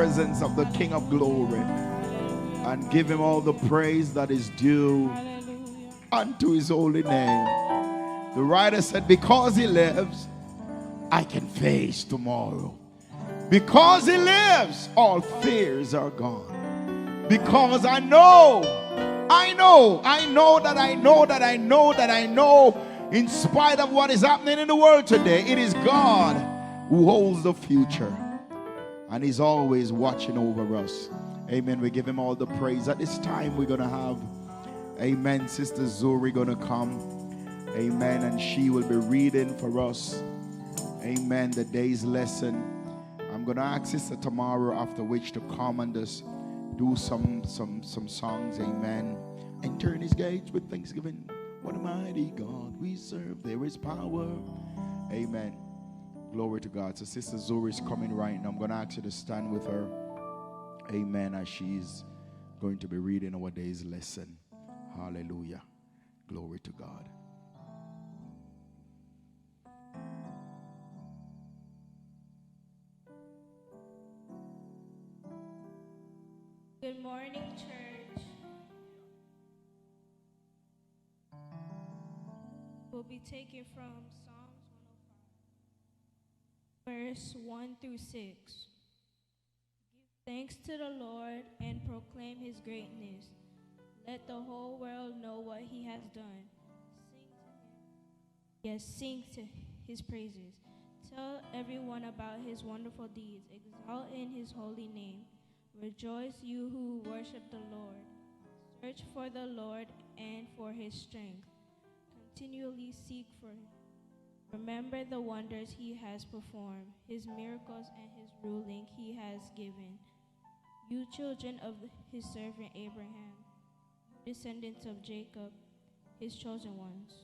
presence of the King of Glory and give him all the praise that is due unto his holy name. The writer said, because he lives, I can face tomorrow. Because he lives, all fears are gone. Because I know, in spite of what is happening in the world today, it is God who holds the future. And he's always watching over us. Amen. We give him all the praise. At this time, we're going to have, amen, Sister Zuri going to come. Amen. And she will be reading for us, amen, the day's lesson. I'm going to ask Sister tomorrow, after which to come and just do some songs. Amen. Enter in his gates with thanksgiving. What a mighty God we serve. There is power. Amen. Glory to God. So Sister Zuri is coming right now. I'm going to ask you to stand with her. Amen. As she's going to be reading our day's lesson. Hallelujah. Glory to God. Good morning, church. We'll be taking from Psalms 105, verse 1 through 6. Give thanks to the Lord and proclaim his greatness. Let the whole world know what he has done. Sing to him. Yes, sing to his praises. Tell everyone about his wonderful deeds. Exalt in his holy name. Rejoice, you who worship the Lord. Search for the Lord and for his strength. Continually seek for him. Remember the wonders he has performed, his miracles and his ruling he has given. You children of his servant Abraham, descendants of Jacob, his chosen ones.